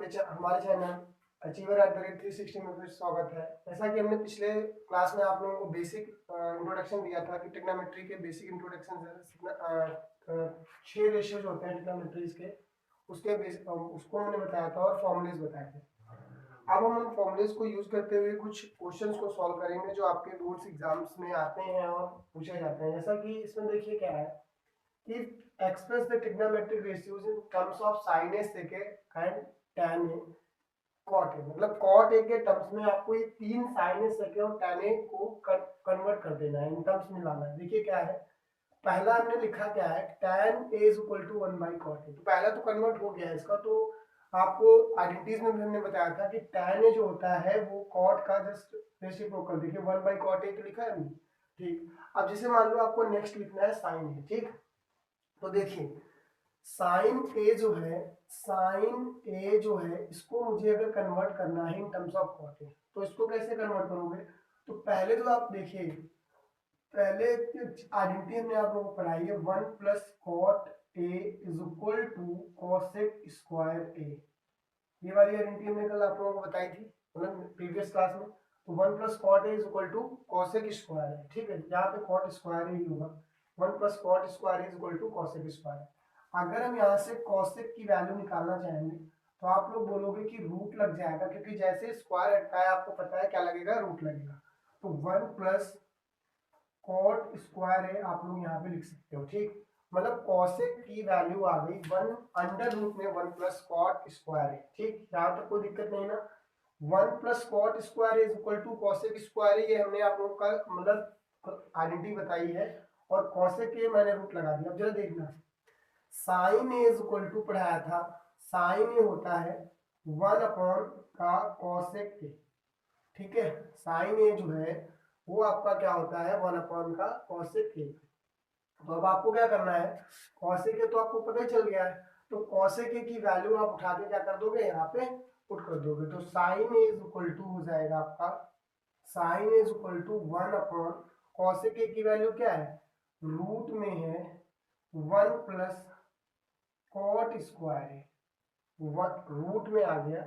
हमारे channel Achiever@360 में फिर स्वागत है। जैसा कि हमने पिछले क्लास में आप लोगों को बेसिक इंट्रोडक्शन दिया था कि ट्रिग्नोमेट्री के बेसिक इंट्रोडक्शन 6 रेशियोज होते हैं ट्रिग्नोमेट्रीज के, उसको हमने बताया था और फॉर्मूलेज बताए थे। अब हम उन फॉर्मूलेज को यूज करते हुए कुछ क्वेश्चंस को सॉल्व करेंगे जो आपके बोर्ड्स एग्जाम्स में आते हैं और पूछे जाते हैं। जैसा कि इसमें देखिए क्या है कि express the trigonometric ratios in terms of sin a sec a and tan a cot a, मतलब cot a के टर्म्स में आपको ये तीन sin a sec a और tan a को कन्वर्ट कर देना है, इन टर्म्स में लाना है। देखिए क्या है, पहला हमने लिखा क्या है, tan a is equal to 1 by cot a, तो पहला तो कन्वर्ट हो गया है इसका। तो आपको आइडेंटिटीज में भी हमने बताया था कि tan a जो होता है वो cot का जस्ट रेसिप्रोकल, देखिए 1 by cot a तो लिखा है हमने, ठीक। अब जैसे मान लो आपको नेक्स्ट लिखना है sin a, ठीक। तो देखिए साइन ए जो है इसको मुझे अगर कन्वर्ट करना है in terms of cot A, तो इसको कैसे कन्वर्ट करोगे? तो पहले तो आप देखिए, पहले आइडेंटिटी हमने आप लोगों को पढ़ाई है 1 plus cot A is equal to cosec square A. ये वाली आइडेंटिटी हमने कल आप लोगों को बताई थी, मतलब प्रीवियस क्लास में। तो 1 plus cot A is equal to cosec square है, ठीक है। यहाँ पे कॉट स्क्वायर ही होगा, 1 plus cot square is equal to cosec square. अगर हम यहाँ से कॉसेक की वैल्यू निकालना चाहेंगे तो आप लोग बोलोगे कि रूट लग जाएगा, क्योंकि जैसे स्क्वायर हटता है आपको पता है क्या लगेगा, रूट लगेगा। तो 1 प्लस कॉट स्क्वायर है आप लोग यहाँ पे लिख सकते हो, ठीक। मतलब कॉसेक की वैल्यू आ गई 1 अंडर रूट में 1 प्लस कॉट स्क्वायर है, ठीक। यहाँ तक कोई दिक्कत नहीं ना। 1 plus cot square is equal to cosec square, ये हमने आप लोगों का मतलब आइडेंटिटी बताई है, और कॉसेक के मैंने रूट लगा दिया। अब जरा देखना, sine A is equal to पढ़ाया था, साइन ए होता है 1 अपॉन का कॉसेक ए, ठीक है। साइन ए जो है वो आपका क्या होता है, 1 अपॉन का कॉसेक ए। तो अब आपको क्या करना है, कॉसेक ए तो आपको पता ही चल गया है, तो कॉसेक ए की वैल्यू आप उठा के क्या कर दोगे, यहाँ पे पुट कर दोगे। तो sine A is equal to हो जाएगा आपका, sine A is equal to 1 upon cosec A की वैल्यू क्या है, रूट में है 1 प्लस कॉट स्क्वायर है, रूट में आ गया,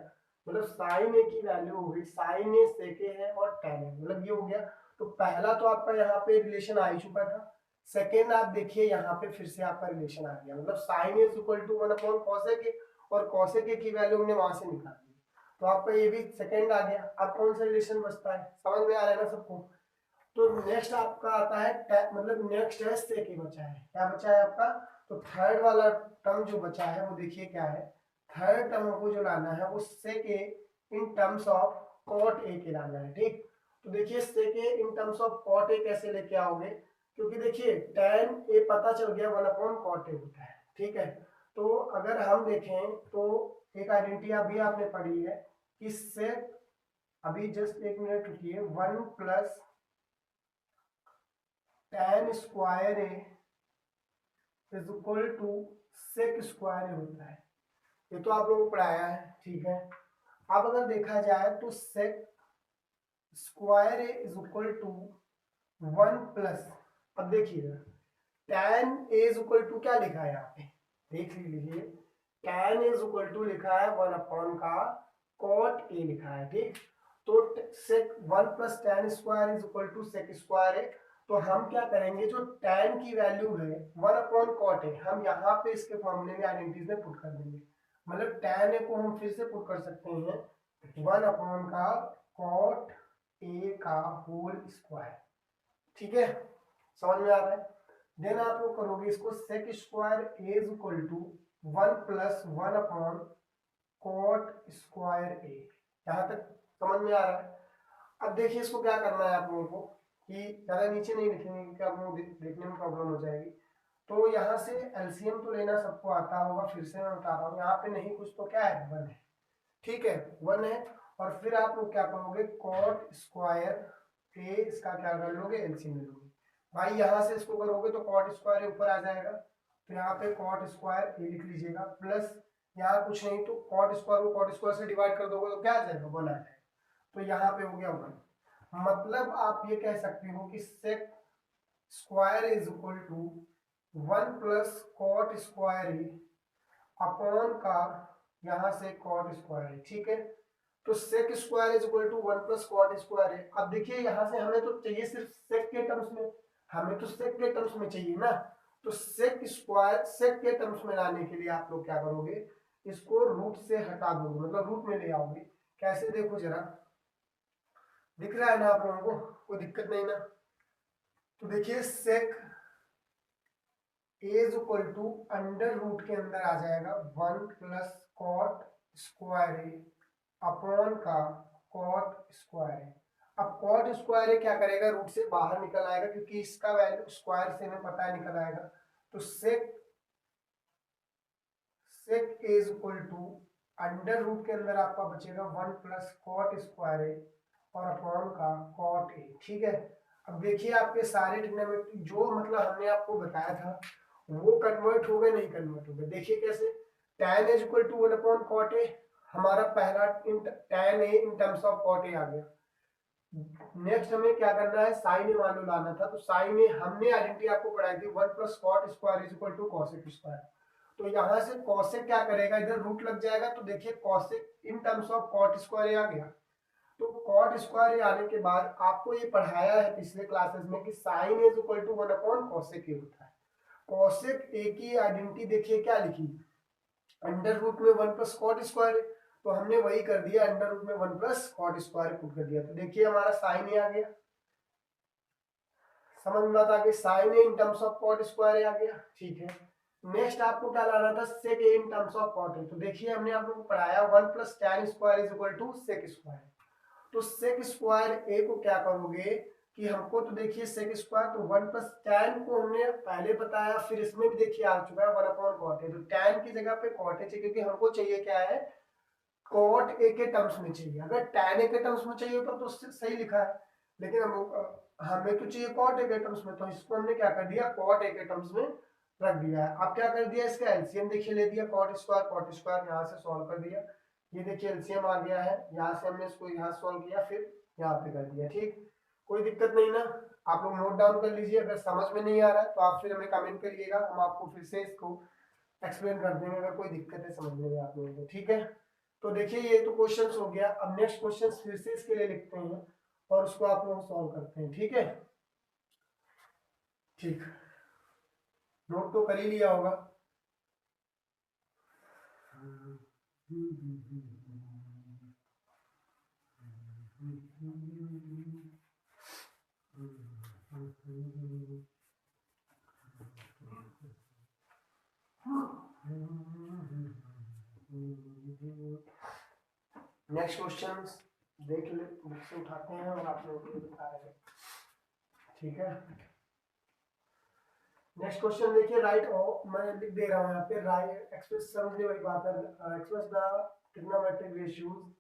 मतलब साइन ए की वैल्यू हो गई, साइन ए सेक ए है और tan ए, मतलब ये हो गया। तो पहला तो आपका यहाँ पे रिलेशन आ ही चुका था। सेकेंड आप देखिए यहाँ पे फिर से आपका रिलेशन आ गया, मतलब sine A equal to 1 upon cosec A, और कॉसेक ए की वैल्यू हमने वहां से निकाल दी, तो आपका ये भी सेकेंड आ गया। अब कौन सा रिलेशन बचता है, समझ में आ रहा है ना सबको? तो नेक्स्ट आपका आता है मतलब नेक्स्ट है सेक ए बचा है, क्या बचा है आपका? तो थर्ड वाला टर्म जो बचा है वो देखिए क्या है, थर्ड टर्म को जो लाना है वो sec A in terms of cot A के लाना है, ठीक। तो देखिए sec A in terms of cot A कैसे लेके आओगे, क्योंकि देखिए tan ए पता चल गया 1 अपॉन कॉट ए होता है, ठीक है। तो अगर हम देखें तो एक आइडेंटिटी अभी आपने पढ़ी है कि सेक, अभी जस्ट एक मिनट रुकिए, 1 plus tan square A is equal to sec square A होता है। ये तो आप लोगों को पढ़ाया है, ठीक है। अब अगर देखा जाए तो sec square A is equal to 1 plus, अब देखिएगा tan A is equal to क्या लिखा है यहाँ पे, देख लीजिए, tan A is equal to लिखा है 1 अपॉन का cot ए लिखा है, ठीक। तो sec 1 plus tan square is equal to sec square A. तो हम क्या करेंगे, जो tan की वैल्यू है 1 अपॉन cot ए, हम यहाँ पे इसके फॉर्मूले में आइडेंटिटीज में पुट कर देंगे। मतलब tan ए को हम फिर से पुट कर सकते हैं 1 अपॉन का cot ए का होल स्क्वायर, ठीक है, समझ में आ रहा है? देन आप लोग करोगे इसको sec square A is equal to 1 plus 1 upon cot square A, यहाँ तक समझ में आ रहा है? अब देखिए इसको क्या करना है आप लोगों को, कि ज़्यादा नीचे नहीं लिखेंगे क्योंकि आप लोगों को देखने में प्रॉब्लम हो जाएगी। तो यहाँ से एलसीएम तो लेना सबको आता होगा, फिर से मैं बता रहा हूँ, यहाँ पे नहीं कुछ तो क्या है, 1 है, ठीक है, 1 है। और फिर आप लोग क्या करोगे, कॉट स्क्वायर ए, इसका क्या कर लोगे, एलसीएम ले लोगे। भाई यहाँ से इसको करोगे तो कॉट स्क्वायर ऊपर आ जाएगा, तो यहाँ पे कॉट स्क्वायर ए लिख लीजिएगा, प्लस यहाँ कुछ नहीं तो कॉट स्क्वायर को कॉट स्क्वायर से डिवाइड कर दोगे तो क्या आ जाएगा, 1 आ जाएगा। तो यहाँ पे हो गया 1। मतलब आप ये कह सकते हो कि sec square is equal to 1 plus cot square A upon का यहाँ से कॉट स्क्वायर है, ठीक है। तो sec square is equal to 1 plus cot square है। अब देखिए यहाँ से हमें तो चाहिए सिर्फ सेक के टर्म्स में, हमें तो सेक के टर्म्स में चाहिए ना। तो सेक स्क्वायर सेक के टर्म्स में लाने के लिए आप लोग क्या करोगे, इसको रूट से हटा दोगे, मतलब रूट में ले आओगे। कैसे देखो जरा, दिख रहा है ना आप लोगों को, कोई दिक्कत नहीं ना। तो देखिए sec A is equal to under root के अंदर आ जाएगा 1 plus cot square A upon का कॉट स्क्वायर ए। अब कॉट स्क्वायर ए क्या करेगा, रूट से बाहर निकल आएगा, क्योंकि इसका वैल्यू स्क्वायर से हमें पता है निकल आएगा। तो sec sec A is equal to under root के अंदर आपका बचेगा 1 प्लस कॉट स्क्वायर ए और अपॉन का कॉट ए, ठीक है। अब देखिए आपके सारे ट्रिग्नोमेट्री जो मतलब हमने आपको बताया था वो कन्वर्ट हो गए, नहीं कन्वर्ट हो गए। देखिए कैसे, tan is equal to 1 upon cot A, हमारा पहला tan A in terms of cot A आ गया। नेक्स्ट हमें क्या करना है, साइन ए मान लो लाना था। तो साइन ए हमने आइडेंटिटी आपको पढ़ाई थी 1 plus cot square is equal to cosec square. तो यहाँ से कॉसेक क्या करेगा, इधर रूट लग जाएगा। तो देखिए cosec in terms of cot square आ गया। तो कॉट स्क्वायर आने के बाद आपको ये पढ़ाया है पिछले क्लासेस में कि sine A is equal to 1 upon cosec A होता है। कॉसेक ए की आइडेंटिटी देखिए क्या लिखी, अंडर रूट में 1 प्लस कॉट स्क्वायर, तो हमने वही कर दिया, अंडर रूट में 1 प्लस कॉट स्क्वायर पुट कर दिया। तो देखिए हमारा साइन ए आ गया, समझ में बात आ गई, sine A in terms of cot square आ गया, ठीक है। नेक्स्ट आपको क्या लाना था, sec A in terms of cot A. तो देखिए हमने आप लोगों को पढ़ाया 1 plus tan square is equal to sec square. तो सेक स्क्वायर ए को क्या करोगे कि हमको तो देखिए सेक स्क्वायर, तो 1 प्लस टैन को हमने पहले बताया, फिर इसमें भी देखिए आ चुका है 1 अपॉन कॉट ए। तो टैन की जगह पे कॉट ए चाहिए, क्योंकि हमको चाहिए क्या है, कॉट ए के टर्म्स में चाहिए। अगर टैन ए के टर्म्स में चाहिए होता तो सही लिखा है, लेकिन हम हमें तो चाहिए कॉट ए के टर्म्स में, तो इसको हमने क्या कर दिया, कॉट ए के टर्म्स में रख दिया है। अब क्या कर दिया, इसका एलसीएम देखिए ले दिया, कॉट स्क्वायर यहाँ से सॉल्व कर दिया। ये देखिए एलसीएम आ गया है, यहाँ से हमने इसको यहाँ सॉल्व किया, फिर यहाँ पे कर दिया, ठीक। कोई दिक्कत नहीं ना, आप लोग नोट डाउन कर लीजिए। अगर समझ में नहीं आ रहा है तो आप फिर हमें कमेंट करिएगा, हम आपको फिर से इसको एक्सप्लेन कर देंगे अगर कोई दिक्कत है समझने में आप लोगों को, ठीक है। तो देखिए ये तो क्वेश्चन हो गया। अब नेक्स्ट क्वेश्चन फिर से इसके लिए लिखते हैं और उसको आप लोग सॉल्व करते हैं, ठीक है। ठीक, नोट तो कर ही लिया होगा। नेक्स्ट क्वेश्चन देख ले, बुक से उठाते हैं और आप लोगों को बता रहे हैं, ठीक है। नेक्स्ट क्वेश्चन देखिए, राइट मैं लिख दे रहा हूँ यहाँ पे, राइट एक्सप्रेस, समझने वाली बात है, express the trigonometric ratios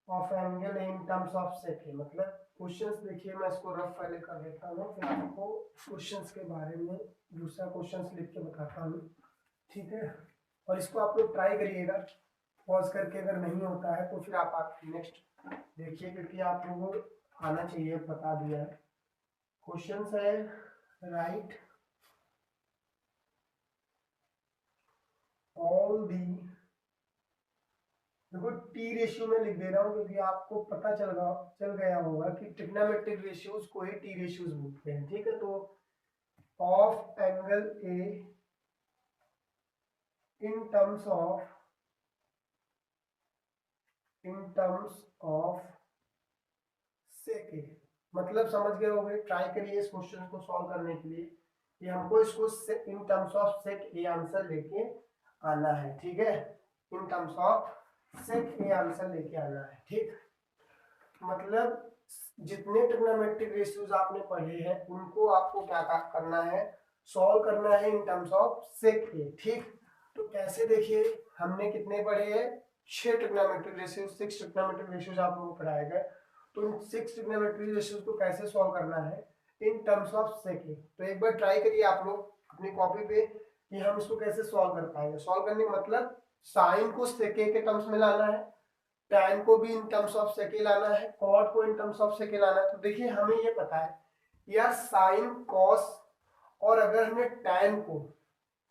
of angle in terms of sec. मतलब क्वेश्चंस देखिए, मैं इसको रफ पहले कर देता हूँ, फिर आपको क्वेश्चंस के बारे में दूसरा क्वेश्चंस लिख के बताता हूँ, ठीक है। और इसको आप लोग ट्राई करिएगा पॉज करके, अगर नहीं होता है तो फिर आप नेक्स्ट देखिए, क्योंकि आप लोगों को आना चाहिए, बता दिया है। क्वेश्चंस है, राइट ऑल दी, देखो टी रेशियो में लिख दे रहा हूँ क्योंकि आपको पता चल गया होगा कि ट्रिग्नोमेट्रिक रेशियोज को ही टी रेशियोज बोलते हैं, ठीक है। तो of angle A in terms of sec A, मतलब समझ गए होंगे। ट्राई करिए इस क्वेश्चन को सॉल्व करने के लिए कि हमको इसको in terms of sec A answer लेके आना है, ठीक है। In terms of sec A answer लेके आना है, ठीक। मतलब जितने ट्रिग्नोमेट्रिक रेशियोज आपने पढ़े हैं उनको आपको क्या करना है, सॉल्व करना है इन टर्म्स ऑफ सेक ए, ठीक। तो कैसे, देखिए हमने कितने पढ़े हैं, 6 ट्रिग्नोमेट्रिक रेशियोज, 6 ट्रिग्नोमेट्रिक रेशियोज आप लोगों को पढ़ाए गए। तो इन 6 ट्रिग्नोमेट्रिक रेशियोज को कैसे सॉल्व करना है in terms of sec A. तो एक बार ट्राई करिए आप लोग अपनी कॉपी पे कि हम इसको कैसे सॉल्व कर पाएंगे। सॉल्व करने का मतलब साइन को सेक ए के टर्म्स में लाना है, tan को भी इन टर्म्स ऑफ सेक लाना है, cot को इन टर्म्स ऑफ सेक लाना है। तो देखिए हमें ये पता है यार साइन कॉस, और अगर हमने tan को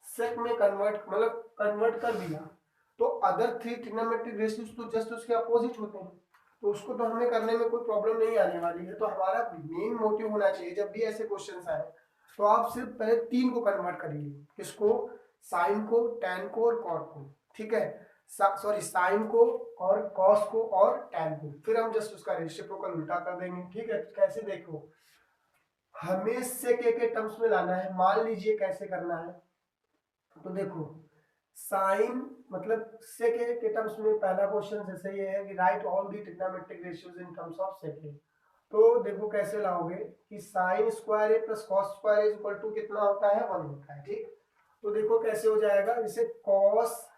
सेक में कन्वर्ट कर दिया तो अदर 3 ट्रिग्नोमेट्रिक रेशियोज तो जस्ट उसके अपोजिट होते हैं, तो उसको तो हमें करने में कोई प्रॉब्लम नहीं आने वाली है। तो हमारा मेन मोटिव होना चाहिए जब भी ऐसे क्वेश्चन आए तो आप सिर्फ पहले 3 को कन्वर्ट करिए, किसको, साइन को, टैन को और कॉट को, ठीक है, सॉरी साइन को और कॉस को और टैन को, फिर हम जस्ट उसका रेसिप्रोकल उल्टा कर देंगे, ठीक है। कैसे, देखो हमें सेक ए के टर्म्स में लाना है। मान लीजिए कैसे करना है, तो देखो साइन मतलब सेक ए के टर्म्स में पहला क्वेश्चन जैसे ये है कि write all the trigonometric ratios in terms of sec A. तो देखो कैसे लाओगे कि sine square A plus cos square A equal to कितना होता है, 1 होता है, ठीक। तो देखो कैसे हो जाएगा, जैसे cos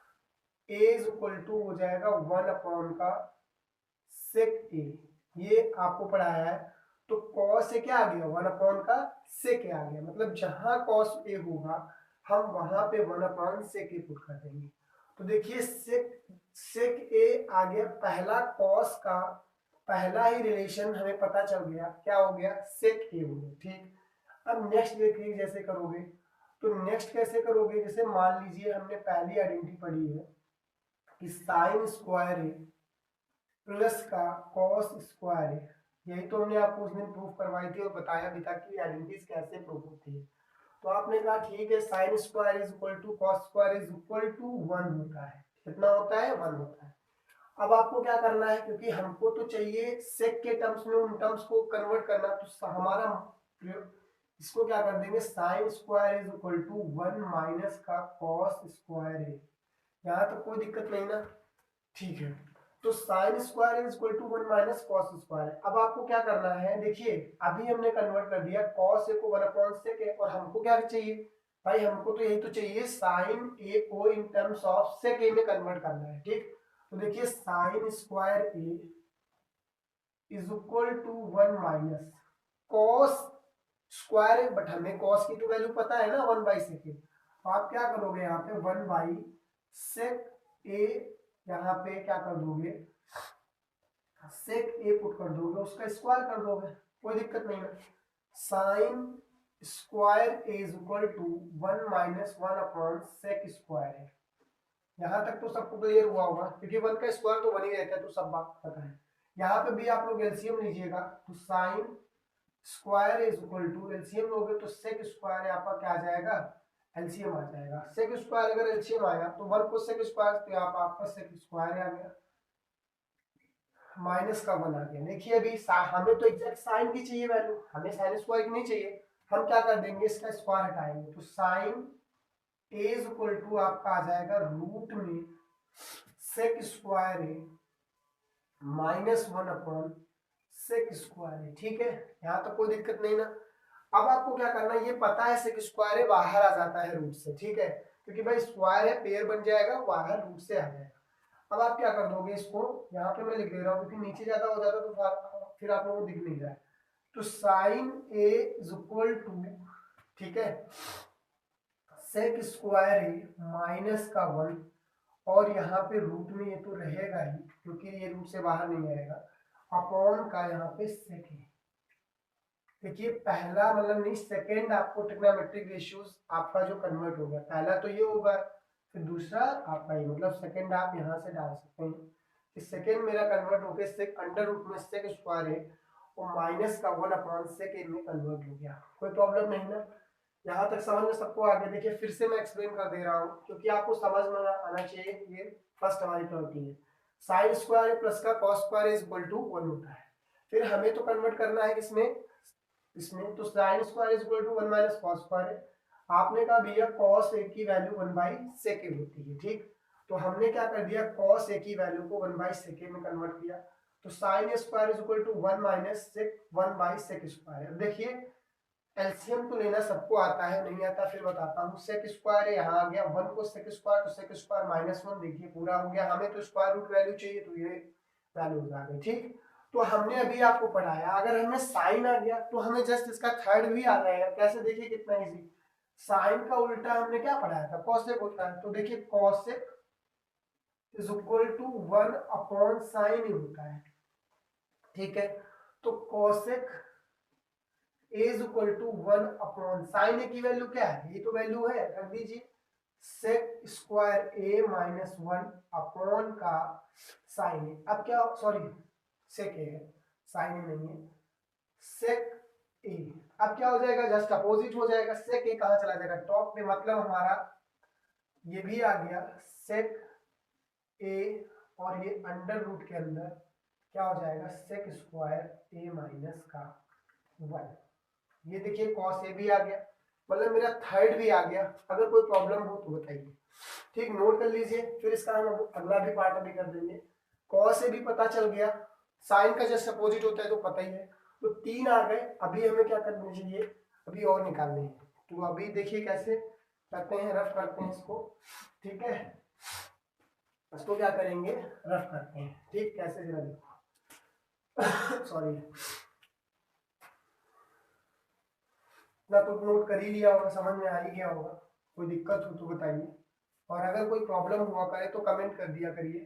A is equal to हो जाएगा 1 अपॉन का सेक ए, ये आपको पढ़ाया है। तो कॉस ए क्या आ गया, 1 अपॉन का सेक ए आ गया, मतलब जहां कॉस ए होगा हम वहां पे 1 अपॉन सेक ए पुट कर देंगे। तो देखिए सेक ए आ गया, पहला कॉस का पहला ही रिलेशन हमें पता चल गया, क्या हो गया, सेक ए हो गया, ठीक। अब नेक्स्ट देखिए जैसे करोगे, तो नेक्स्ट कैसे करोगे, जैसे मान लीजिए हमने पहली आइडेंटिटी पढ़ी है कि साइन स्क्वायर ए प्लस का कॉस स्क्वायर है, यही तो हमने आपको उस दिन प्रूफ करवाई थी और बताया भी था कि आइडेंटिटीज कैसे प्रूफ होती है। तो आपने कहा ठीक है, sine square is equal to cos square is equal to 1 होता है, कितना होता है, 1 होता है। अब आपको क्या करना है, क्योंकि हमको तो चाहिए सेक के टर्म्स में उन टर्म्स को कन्वर्ट करना, तो हमारा इसको क्या कर देंगे, sine square is equal to 1 minus का कॉस स्क्वायर है, यहाँ तो कोई दिक्कत नहीं ना, ठीक है। तो sine square is equal to 1 minus cos square. अब आपको क्या करना है, देखिए अभी हमने कन्वर्ट कर दिया कॉस ए को 1 अपॉन सेक ए, और हमको क्या चाहिए भाई, हमको तो यही तो चाहिए साइन ए को इन टर्म्स ऑफ सेक ए में कन्वर्ट करना है, ठीक। तो देखिए sine square A is equal to 1 minus cos square है, बट हमें कॉस की तो वैल्यू पता है ना 1 बाई सेक ए। तो आप क्या करोगे यहाँ पे 1 बाई सेक ए, यहाँ पे क्या कर दोगे, सेक ए पुट कर दोगे, उसका स्क्वायर कर दोगे, कोई दिक्कत नहीं है। Sine square A is equal to 1 minus 1 upon sec square है। यहाँ तक तो सबको क्लियर हुआ होगा, क्योंकि 1 का स्क्वायर तो 1 ही रहता है, तो सब बात पता है। यहाँ पे भी आप लोग एलसीएम लीजिएगा, तो sine square is equal to, LCM लोगे तो सेक स्क्वायर है आपका क्या आ जाएगा, एलसीएम आ जाएगा। सेक स्क्वायर अगर एलसीएम आया तो 1 को सेक स्क्वायर, तो यहाँ पर आपका सेक स्क्वायर आ गया, माइनस का 1 आ गया। देखिए अभी हमें तो एग्जैक्ट साइन की चाहिए वैल्यू, हमें साइन स्क्वायर की नहीं चाहिए। हम क्या कर देंगे, इसका स्क्वायर हटाएंगे, तो sine A is equal to आपका आ जाएगा रूट में सेक स्क्वायर है माइनस 1 अपॉन सेक स्क्वायर है, ठीक है। यहाँ तो कोई दिक्कत नहीं ना। अब आपको क्या करना है, ये पता है सेक स्क्वायर है बाहर आ जाता है रूट से, ठीक है, क्योंकि भाई स्क्वायर है पेयर बन जाएगा, बाहर रूट से आ जाएगा। अब आप क्या कर दोगे, इसको यहाँ पे मैं लिख दे रहा हूँ क्योंकि नीचे ज्यादा हो जाता तो फिर आप लोगों को दिख नहीं रहा है। तो sine A is equal to, ठीक है, सेक स्क्वायर ए माइनस का 1, और यहाँ पे रूट में ये तो रहेगा ही क्योंकि ये रूट से बाहर नहीं आएगा, अपॉन का यहाँ पे सेक है। देखिए पहला मतलब नहीं, सेकेंड आपको ट्रिग्नोमेट्रिक रेशियोज आपका जो कन्वर्ट हो गया, पहला तो ये होगा, फिर दूसरा आपका ये, मतलब सेकेंड आप यहाँ से डाल सकते हैं कि सेकेंड मेरा कन्वर्ट होकर सेक अंडर रूट में सेक स्क्वायर है और माइनस का 1 अपॉन सेक में कन्वर्ट हो गया, कोई प्रॉब्लम नहीं ना। यहाँ तक समझ में सबको आ गया। देखिए फिर से मैं एक्सप्लेन कर दे रहा हूँ क्योंकि आपको समझ में आना चाहिए, ये फर्स्ट हमारी प्रॉपर्टी है, साइन स्क्वायर प्लस का cos square is equal to 1 होता है। फिर हमें तो कन्वर्ट करना है किसमें, इसमें, तो sine square is equal to 1 minus cos square है। आपने कहा भैया कॉस ए की वैल्यू 1 बाई सेक होती है, ठीक। तो हमने क्या कर दिया, कॉस ए की वैल्यू को 1 बाई सेक में कन्वर्ट किया, तो sine square is equal to 1 minus sec 1 by sec square. अब देखिए एलसीएम तो लेना सबको आता है, नहीं आता फिर बताता हूँ। सेक स्क्वायर है, यहाँ आ गया 1 को सेक स्क्वायर, तो सेक स्क्वायर माइनस 1, देखिए पूरा हो गया। हमें तो स्क्वायर रूट वैल्यू चाहिए, तो ये वैल्यू आ गई, ठीक। तो हमने अभी आपको पढ़ाया, अगर हमें साइन आ गया तो हमें जस्ट इसका थर्ड भी आ जाएगा। कैसे, देखिए कितना इजी, साइन का उल्टा हमने क्या पढ़ाया था, कॉसेक होता है, तो देखिए cosec is equal to 1 upon sine ही होता है, ठीक है। तो cosec A is equal to 1 upon sine A की वैल्यू क्या है, ये तो वैल्यू है, रख दीजिए। Sec square A minus one upon का साइन ए। अब क्या, सॉरी सेक ए है, साइन ए नहीं है, सेक ए। अब क्या हो जाएगा, जस्ट अपोजिट हो जाएगा, सेक ए कहाँ चला जाएगा, टॉप पे, मतलब हमारा ये भी आ गया सेक ए, और ये अंडर रूट के अंदर क्या हो जाएगा, सेक स्क्वायर ए माइनस का वन। ये देखिए कॉस ए भी आ गया, मतलब मेरा थर्ड भी आ गया। अगर कोई प्रॉब्लम हो तो बताइए, ठीक, नोट कर लीजिए, फिर इसका हम अगला भी पार्ट अभी कर देंगे। कॉस ए भी पता चल गया, साइन का जस्ट अपोजिट होता है तो पता ही है, तो तीन आ गए। अभी हमें क्या करना चाहिए, अभी और निकालने हैं, तो अभी देखिए कैसे करते हैं, रफ करते हैं इसको, ठीक है, इसको क्या करेंगे, रफ करते हैं, ठीक, कैसे जरा देखो सॉरी, ना तो नोट कर ही लिया होगा, समझ में आ ही गया होगा, कोई दिक्कत हो तो बताइए, और अगर कोई प्रॉब्लम हुआ करे तो कमेंट कर दिया करिए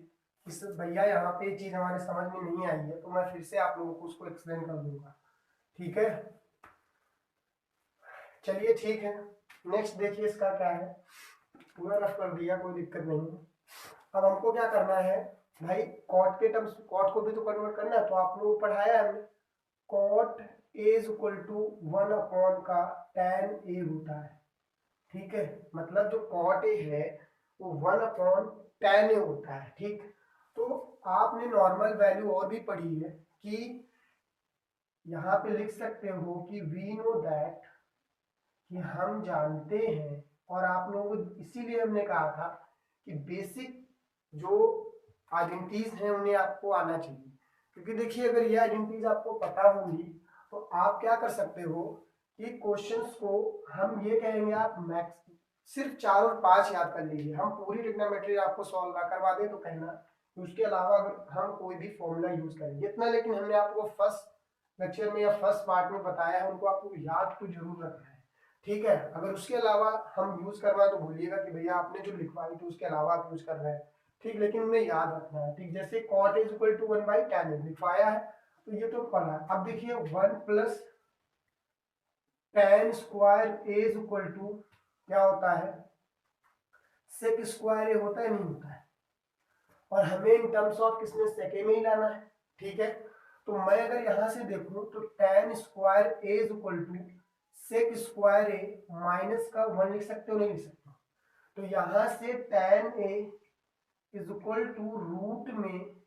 कि भैया यहाँ पे चीज हमारे समझ में नहीं आई है, तो मैं फिर से आप लोगों को उसको एक्सप्लेन कर दूंगा, ठीक है। चलिए ठीक है, नेक्स्ट देखिए इसका क्या है, पूरा रफ कर दिया, कोई दिक्कत नहीं है। अब हमको क्या करना है भाई, कॉट के टर्म्स, कॉट को भी तो कन्वर्ट करना है, तो आप लोगों को पढ़ाया है हमने, cot A is equal to one upon का tan ए होता है, ठीक है, मतलब जो कॉट ए है वो वन अपॉन tan ए होता है, ठीक। तो आपने नॉर्मल वैल्यू और भी पढ़ी है कि यहाँ पे लिख सकते हो कि वी नो दैट, कि हम जानते हैं, और आप लोगों को इसीलिए हमने कहा था कि बेसिक जो आइडेंटिटीज हैं उन्हें आपको आना चाहिए, क्योंकि देखिए अगर ये आइडेंटिटीज आपको पता होंगी तो आप क्या कर सकते हो कि क्वेश्चंस को हम ये कहेंगे, आप मैक्स सिर्फ 4 और 5 याद कर लीजिए, हम पूरी ट्रिग्नोमेट्री आपको सॉल्व ना करवा दें तो कहना, उसके अलावा अगर हम कोई भी फॉर्मूला यूज करेंगे इतना, लेकिन हमने आपको फर्स्ट लेक्चर में या फर्स्ट पार्ट में बताया है, उनको आपको याद तो जरूर रखना है, ठीक है। अगर उसके अलावा हम यूज करवाए तो भूलिएगा कि भैया आपने जो लिखवाई थी उसके अलावा आप यूज कर रहे हैं, ठीक, लेकिन उन्हें याद रखना है, ठीक। जैसे cot is equal to one by tan लिखवाया है तो ये तो पढ़ा है। अब देखिए one plus tan square A is equal to क्या होता है, सेक स्क्वायर ए होता है, नहीं होता है, और हमें इन टर्म्स ऑफ किसमें, सेके में ही लाना है, ठीक है। तो मैं अगर यहां से देखूं तो tan square A is equal to sec square A minus का वन लिख सकते हो, नहीं लिख सकते, तो यहां से tan A is equal to root में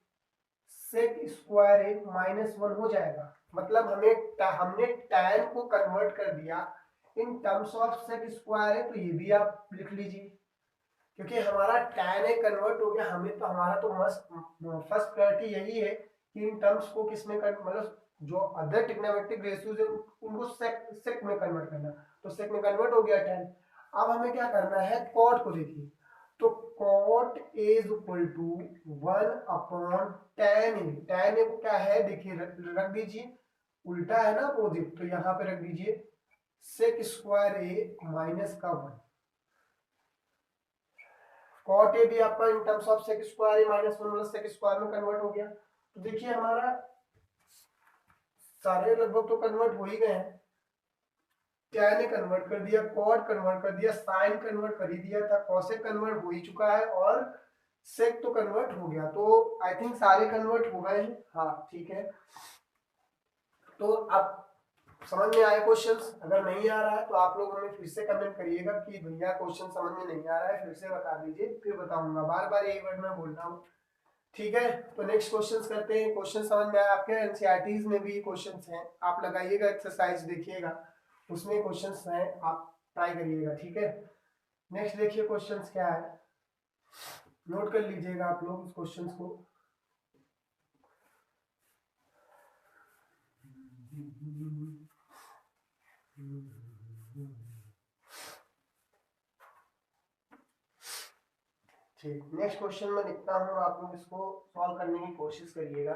sec square A minus one हो जाएगा, मतलब हमने tan को कन्वर्ट कर दिया in terms of sec square A, तो ये भी आप लिख लीजिए, क्योंकि हमारा tan ए कन्वर्ट हो गया, हमें तो हमारा तो मस्ट फर्स्ट प्रायोरिटी यही है कि इन टर्म्स को किसमें मतलब जो अदर ट्रिग्नोमेट्रिक रेशियोज है उनको सेक में कन्वर्ट करना, तो सेक में कन्वर्ट हो गया tan। अब हमें क्या करना है, कॉट को देखिए, तो cot A is equal to one upon tan A को क्या है देखिए, रख दीजिए, उल्टा है ना अपोजिट, तो यहाँ पे रख दीजिए सेक स्क्वायर ए माइनस का वन, कॉट ए भी आपका in terms of sec square A minus one plus sec square में कन्वर्ट हो गया। तो देखिए हमारा सारे लगभग तो कन्वर्ट हो ही गए हैं, tan ने कन्वर्ट कर दिया, कॉट कन्वर्ट कर दिया, साइन कन्वर्ट कर ही दिया था, कॉसेक कन्वर्ट हो ही चुका है, और सेक तो कन्वर्ट हो गया, तो आई थिंक सारे कन्वर्ट हो गए हैं, हाँ ठीक है। तो अब समझ में आए क्वेश्चंस, अगर नहीं आ रहा है तो आप लोग हमें फिर से कमेंट करिएगा कि भैया क्वेश्चन समझ में नहीं आ रहा है, फिर से बता दीजिए, फिर बताऊंगा, बार बार यही वर्ड मैं बोल रहा हूँ, ठीक है। तो नेक्स्ट क्वेश्चंस करते हैं, क्वेश्चन समझ में आया, आपके एनसीईआरटीज में भी क्वेश्चंस हैं, आप लगाइएगा, एक्सरसाइज देखिएगा, उसमें क्वेश्चंस हैं, आप ट्राई करिएगा, ठीक है। नेक्स्ट देखिए क्वेश्चंस क्या है, नोट कर लीजिएगा आप लोग इस क्वेश्चंस को। ठीक, नेक्स्ट क्वेश्चन में लिखता हूँ, आप लोग इसको सॉल्व करने की कोशिश करिएगा।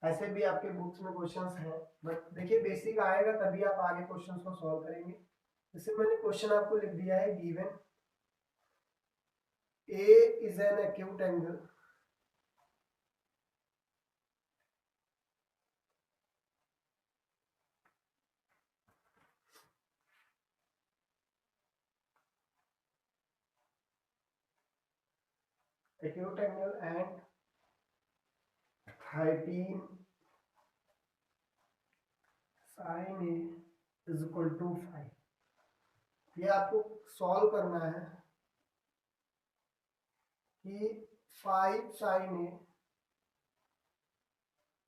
ऐसे भी आपके बुक्स में क्वेश्चंस हैं, बट देखिए बेसिक आएगा तभी आप आगे क्वेश्चंस को सॉल्व करेंगे। जैसे मैंने क्वेश्चन आपको लिख दिया है, given A is an acute angle acute angle and 13 sin A is equal to 5। ये आपको सॉल्व करना है कि 5 sin A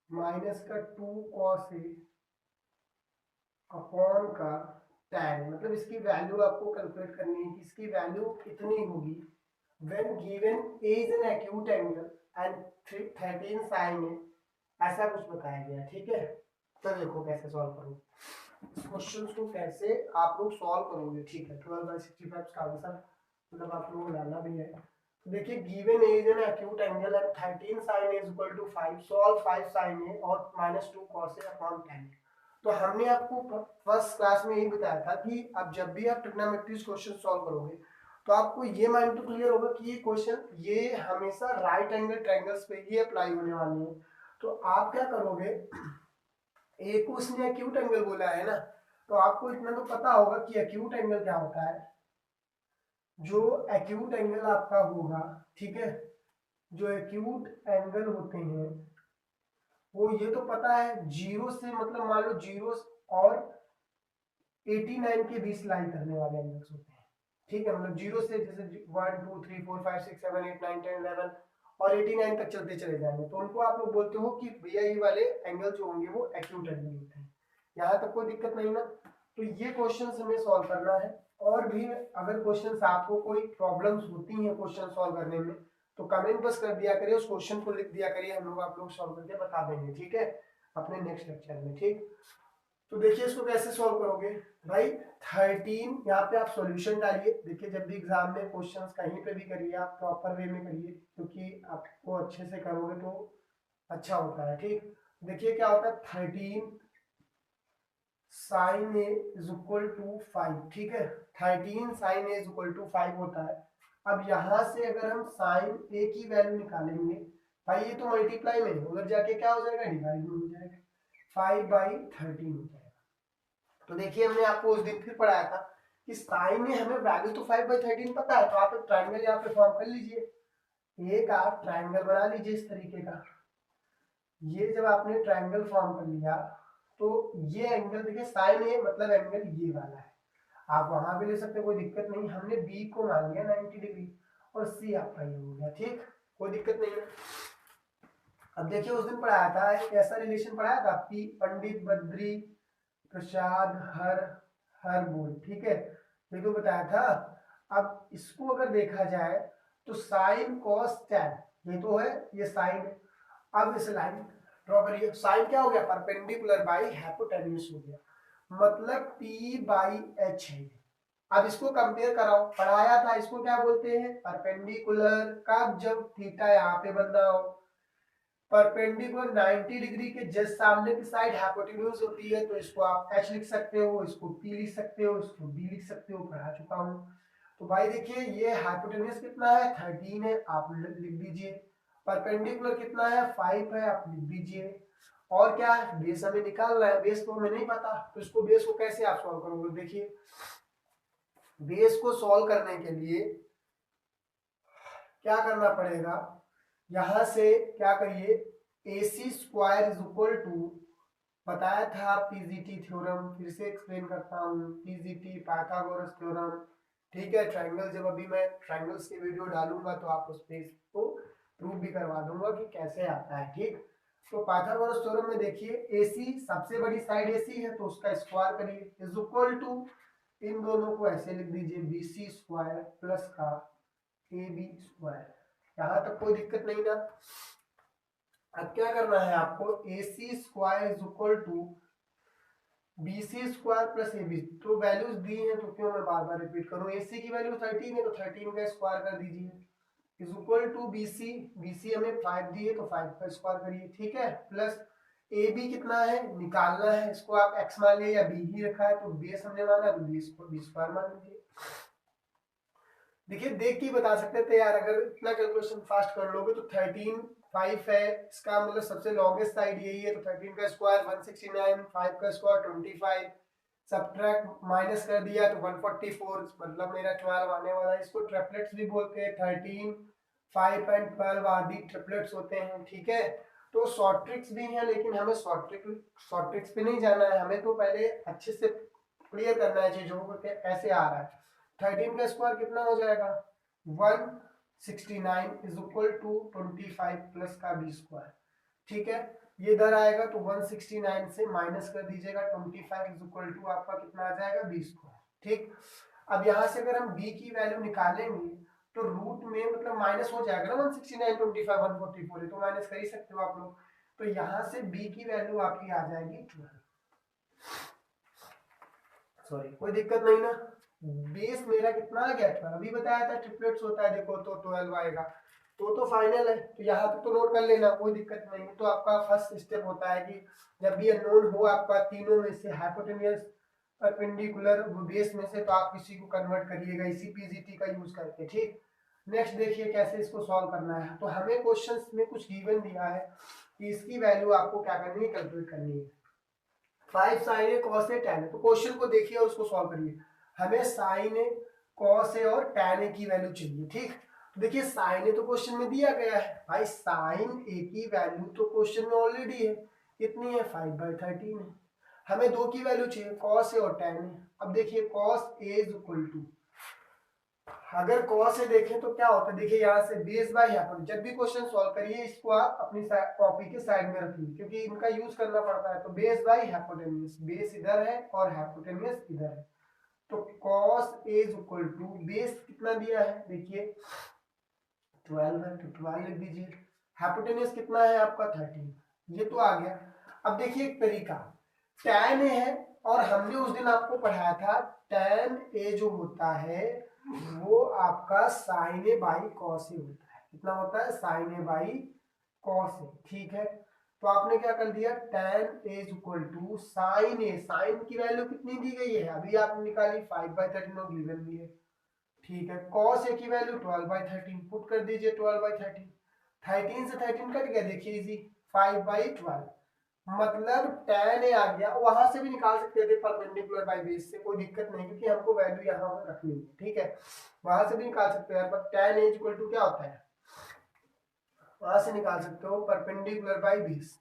माइनस का 2 cos A अपॉन का tan, मतलब इसकी वैल्यू आपको कैलकुलेट करनी है कि इसकी वैल्यू कितनी होगी when given A is an acute angle and 13 sin A, ऐसा कुछ बताया गया। ठीक है, तो देखो कैसे सॉल्व करोगे इस क्वेश्चन को, कैसे आप लोग सॉल्व करोगे। ठीक है, 12/65 का आंसर मतलब आप लोगों को लाना भी है। तो देखिए given A is an acute angle and 13 sin A is equal to 5, solve 5 sin A और -2 cos A अपॉन tan। तो हमने आपको फर्स्ट क्लास में यही बताया था कि अब जब भी आप ट्रिग्नोमेट्री क्वेश्चन सॉल्व करोगे तो आपको ये माइंड तो क्लियर होगा कि ये क्वेश्चन ये हमेशा राइट एंगल ट्रायंगल्स पे ही अप्लाई होने वाली है। तो आप क्या करोगे, एक को उसने एक्यूट एंगल बोला है ना, तो आपको इतना तो पता होगा कि एक्यूट एंगल क्या होता है। जो एक्यूट एंगल आपका होगा, ठीक है, जो एक्यूट एंगल होते हैं वो ये तो पता है जीरो से, मतलब मान लो जीरो और 89 के बीच लाई करने वाले एंगल्स होते हैं। ठीक है, मतलब जीरो से जैसे 1 2 3 4 5 6 7 8 9 10 11 और 89 तक चलते चले जाएंगे, तो उनको आप लोग बोलते हो कि भैया ये वाले एंगल जो होंगे वो एक्यूट एंगल होते हैं। यहाँ तक कोई दिक्कत नहीं ना। तो ये क्वेश्चन हमें सॉल्व करना है। और भी अगर क्वेश्चन आपको कोई प्रॉब्लम्स होती हैं क्वेश्चन सॉल्व करने में तो कमेंट बस कर दिया करिए, उस क्वेश्चन को लिख दिया करिए, हम लोग आप लोग सॉल्व करके बता देंगे। ठीक है, अपने नेक्स्ट लेक्चर में। ठीक, तो देखिए इसको कैसे सॉल्व करोगे भाई। 13 यहाँ पे आप सॉल्यूशन डालिए। देखिए जब भी एग्जाम में क्वेश्चंस कहीं पे भी करिए आप प्रॉपर वे में करिए, क्योंकि आपको अच्छे से करोगे तो अच्छा होता है। ठीक, देखिए क्या होता है 13 sine A is equal to 5। ठीक है, 13 sine A is equal to 5 होता है। अब यहां से अगर हम साइन ए की वैल्यू निकालेंगे भाई, ये तो मल्टीप्लाई में है, उधर जाके क्या हो जाएगा, डिवाइड में हो जाएगा, 5/13 हो जाएगा। तो देखिए हमने आपको उस दिन फिर पढ़ाया था कि साइन में हमें वैल्यू तो 5/13 पता है, तो आप एक ट्राइंगल यहाँ पे फॉर्म कर लीजिए। एक आप ट्राइंगल बना लीजिए इस तरीके का। ये जब आपने ट्राइंगल फॉर्म कर लिया तो ये एंगल देखिए साइन ए मतलब एंगल ये वाला है, आप वहां भी ले सकते कोई दिक्कत नहीं। हमने बी को मान लिया 90 डिग्री और सी आपका ये हो गया। ठीक, कोई दिक्कत नहीं है। अब देखिए उस दिन पढ़ाया था एक ऐसा रिलेशन पढ़ाया था, पी पंडित बद्री प्रसाद हर हर बोल। ठीक है, ये तो बताया था। अब इसको अगर देखा जाए तो साइन कॉस टैन ये तो है, ये साइन है। अब इस लाइन ड्रॉ करिए, साइन क्या हो गया, परपेंडिकुलर बाई हाइपोटेन्यूज हो गया, मतलब P बाई एच है। अब इसको कंपेयर कराओ, पढ़ाया था इसको क्या बोलते हैं, परपेंडिकुलर का जब थीटा यहाँ पे बन रहा हो, परपेंडिकुलर 90 डिग्री के जस्ट सामने की साइड हाइपोटेन्यूज होती है, तो इसको आप h लिख सकते हो, इसको p लिख सकते हो, इसको b लिख सकते हो, पढ़ा चुका हूं। तो भाई देखिए ये हाइपोटेन्यूज कितना है 13 है, आप लिख दीजिए। परपेंडिकुलर कितना है 5 है, आप लिख दीजिए। और क्या है, बेस हमें निकालना है, बेस को हमें नहीं पता, तो इसको बेस को कैसे आप सॉल्व करोगे। देखिए बेस को सॉल्व करने के लिए क्या करना पड़ेगा, यहां से क्या करिए, AC square is equal to, बताया था पीजीटी थ्योरम, फिर से एक्सप्लेन करता हूँ, पीजीटी पाइथागोरस थ्योरम। ठीक है, ट्रायंगल जब अभी मैं ट्रायंगल्स की वीडियो डालूंगा तो आप उस पे इसको प्रूव भी करवा दूंगा कि कैसे आता है। ठीक, तो पाइथागोरस थ्योरम में देखिए AC सबसे बड़ी साइड AC है तो उसका स्क्वायर करिए इज इक्वल टू, इन दोनों को ऐसे लिख दीजिए BC स्क्वायर प्लस का AB स्क्वायर। यहाँ तक कोई दिक्कत नहीं ना। अब क्या करना है आपको, AC square is equal to BC square plus AB, तो वैल्यूज दी हैं तो क्यों मैं बार बार रिपीट करूं। AC की वैल्यू 13 है तो 13 का स्क्वायर कर दीजिए इज इक्वल टू BC हमें 5 दी है तो 5 का स्क्वायर करिए। ठीक है, प्लस AB कितना है निकालना है, इसको आप x मान लिया या b ही रखा है, तो बेस हमने माना तो b को b स्क्वायर मान लीजिए। देखिए देख के बता सकते थे यार, अगर इतना कैलकुलेशन फास्ट कर लोगे तो 13 5 है, इसका मतलब सबसे लॉन्गेस्ट साइड यही है, तो 13 का स्क्वायर 169, 5 का स्क्वायर 25, सब्ट्रैक्ट माइनस कर दिया तो 144, मतलब मेरा 12 आने वाला है। इसको ट्रिपलेट्स भी बोलते हैं, 13 5 एंड 12 आदि ट्रिपलेट्स होते हैं, ठीक है। तो शॉर्ट ट्रिक्स भी हैं, लेकिन हमें शॉर्ट ट्रिक्स पे नहीं जाना है, हमें तो पहले अच्छे से क्लियर करना है चीजों को कि कैसे आ रहा है। 13 का स्क्वायर कितना हो जाएगा 169 इज इक्वल टू 25 प्लस का बी स्क्वायर, ठीक है। ये इधर आएगा तो 169 से माइनस कर दीजिएगा, 25 इज इक्वल टू आपका कितना आ जाएगा बी स्क्वायर, ठीक। अब यहाँ से अगर हम बी की वैल्यू निकालेंगे तो रूट में मतलब माइनस हो जाएगा ना 169 25 144 है, तो माइनस कर ही सकते हो आप लोग। तो यहाँ से बी की वैल्यू आपकी आ जाएगी 12, सॉरी कोई दिक्कत नहीं ना। बेस मेरा कितना आ गया 12, अभी बताया था ट्रिपलेट्स होता है देखो, तो 12 आएगा, तो फाइनल है, तो यहाँ तक तो नोट कर लेना, कोई दिक्कत नहीं। तो आपका फर्स्ट स्टेप होता है कि जब भी अननोन हो आपका तीनों में से हाइपोटेन्यूस परपेंडिकुलर बेस में से, तो आप किसी को कन्वर्ट करिएगा इसी पीजीटी का यूज करके, ठीक। नेक्स्ट देखिए कैसे इसको सॉल्व करना है। तो हमें क्वेश्चंस में कुछ गिवन दिया है कि इसकी वैल्यू आपको क्या करनी है, कैलकुलेट करनी है। 5 साइन है, कॉस है, टैन है, तो क्वेश्चन को देखिए और उसको सॉल्व करिए। हमें साइन है, कॉस है और टैन है की वैल्यू चाहिए, ठीक। तो देखिए साइन है तो क्वेश्चन में दिया गया है भाई, साइन ए की वैल्यू तो क्वेश्चन में ऑलरेडी है, कितनी है 5/13 है। हमें दो की वैल्यू चाहिए, कॉस है और टैन है। अब देखिए cos A is equal to, अगर कॉस से देखें तो क्या होता है, देखिए यहाँ से बेस बाय हाइपोटेन्यूज, जब भी क्वेश्चन सॉल्व करिए इसको आप अपनी कॉपी के साइड में रखिए क्योंकि इनका यूज करना पड़ता है। तो बेस बाय हाइपोटेन्यूज, बेस इधर है और हाइपोटेन्यूज इधर है, तो cos A is equal to base कितना दिया है देखिए 12 है, तो 12 लिख दीजिए। हाइपोटेन्यूज कितना है आपका 13, ये तो आ गया। अब देखिए एक तरीका, टैन ए है और हमने उस दिन आपको पढ़ाया था टैन ए जो होता है वो आपका sine A by cos A होता है, कितना होता है sine A by cos A, ठीक है। तो आपने क्या कर दिया, tan A is equal to sine A, sine की वैल्यू कितनी दी गई है अभी आपने निकाली 5/13 और गिवन भी है, ठीक है। कॉस ए की वैल्यू 12/13 पुट कर दीजिए, 12/13, 13 से 13 कट गया, देखिए इजी 5/12, मतलब tan ए आ गया। वहां से भी निकाल सकते थे परपेंडिकुलर बाय बेस से, कोई दिक्कत नहीं क्योंकि हमको वैल्यू यहाँ रखनी है, ठीक है। वहां से भी निकाल सकते हैं, पर tan ए इक्वल टू क्या होता है, वहां से निकाल सकते हो परपेंडिकुलर बाय बेस।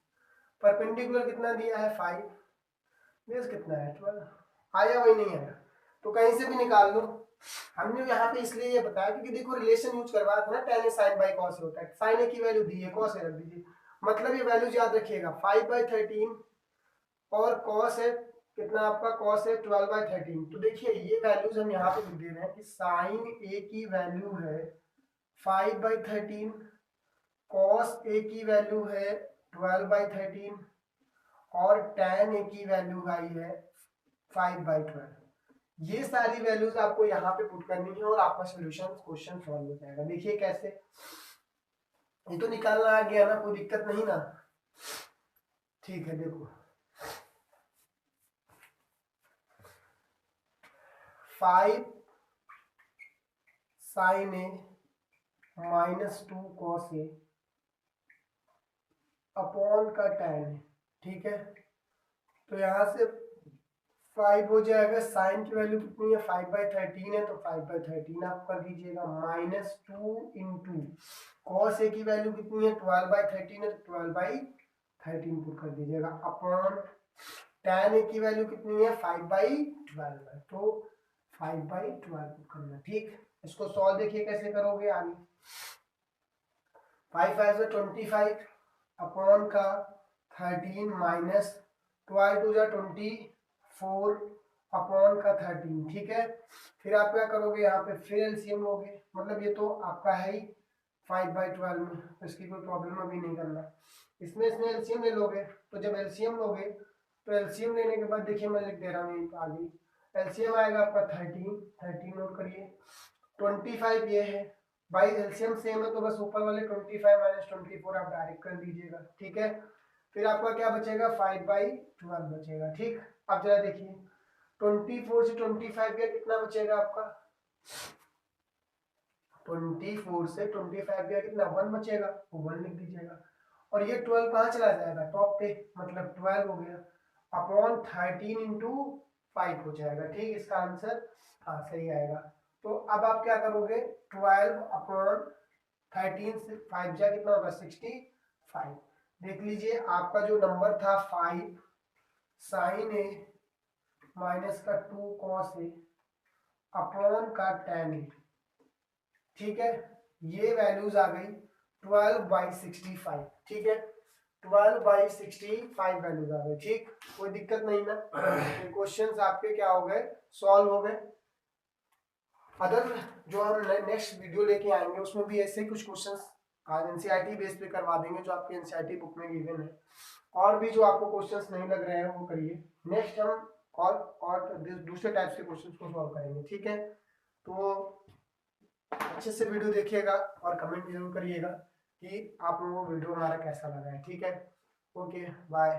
परपेंडिकुलर कितना दिया है 5, बेस कितना है 12, आया वही नहीं आया, तो कहीं से भी निकाल लो। हमने यहाँ पे इसलिए ये बताया क्योंकि देखो रिलेशन यूज करवाया था ना, tan A sine by cos होता है, साइन ए की वैल्यू दी है, कॉस ए रख दीजिए, मतलब ये वैल्यूज याद रखिएगा 5/13 और कॉस है कितना आपका, कॉस है 12/13। तो देखिए ये वैल्यूज हम यहाँ पे लिख दे रहे हैं कि साइन ए की वैल्यू है 5/13, कॉस ए की वैल्यू है 12/13 और tan ए की वैल्यू आई है 5/12। ये सारी वैल्यूज आपको यहाँ पे पुट करनी है और आपका सोल्यूशन क्वेश्चन सॉल्व हो जाएगा। देखिए कैसे, ये तो निकालना आ गया ना, कोई दिक्कत नहीं ना, ठीक है। देखो 5 sign A -2 cos A upon का tan है, ठीक है। तो यहाँ से 5 हो जाएगा, साइन की वैल्यू कितनी है 5/13 है, तो 5/13 आप कर दीजिएगा, -2 इंटू कॉस ए की वैल्यू कितनी है 12/13 है, तो 12/13 पुट कर दीजिएगा अपॉन tan ए की वैल्यू कितनी है 5/12 है, तो 5/12 पुट करना, ठीक। इसको सॉल्व देखिए कैसे करोगे आगे, 5 5 25 अपॉन का 13 माइनस 12 2 24 अपॉन का 13, ठीक है। फिर आप क्या करोगे यहाँ पे, फिर एलसीएम लोगे, मतलब ये तो आपका है ही 5/12 में, तो इसकी कोई प्रॉब्लम अभी नहीं करना, इसमें एलसीएम ले लोगे। तो जब एलसीएम लोगे तो एलसीएम लेने के बाद देखिए मैं लिख दे रहा हूँ आगे, एलसीएम आएगा आपका 13 नोट करिए, 25 ये है भाई, एलसीएम सेम है तो बस ऊपर वाले 25 माइनस 24 आप डायरेक्ट कर दीजिएगा, ठीक है। फिर आपका क्या बचेगा 5/12 बचेगा, ठीक। अब जरा देखिए 24 से 25 गया, कितना बचेगा आपका, 24 से 25 गया कितना 1 बचेगा, वो 1 लिख दीजिएगा। और ये 12 कहाँ चला जाएगा टॉप पे, मतलब 12 हो गया अपॉन 13 इंटू 5 हो जाएगा, ठीक। इसका आंसर हाँ सही आएगा। तो अब आप क्या करोगे 12 अपॉन 13 से 5 जा कितना होगा 65। देख लीजिए आपका जो नंबर था 5 साइन ए माइनस का 2 कॉस ए अपॉन का tan ए, ठीक है। ये वैल्यूज आ गई 12/65, ठीक है। 12/65 वैल्यूज आ गए, ठीक। कोई दिक्कत नहीं ना, ये क्वेश्चंस आपके क्या हो गए, सॉल्व हो गए। अदर जो हम नेक्स्ट वीडियो लेके आएंगे उसमें भी ऐसे ही कुछ क्वेश्चंस आज एनसीईआरटी बेस पे करवा देंगे जो आपके एनसीईआरटी बुक में गिवन है। और भी जो आपको क्वेश्चंस नहीं लग रहे हैं वो करिए, नेक्स्ट हम और दूसरे टाइप्स के क्वेश्चंस को सॉल्व करेंगे, ठीक है। तो अच्छे से वीडियो देखिएगा और कमेंट जरूर करिएगा कि आप लोगों को वीडियो हमारा कैसा लगा है, ठीक है। Okay bye.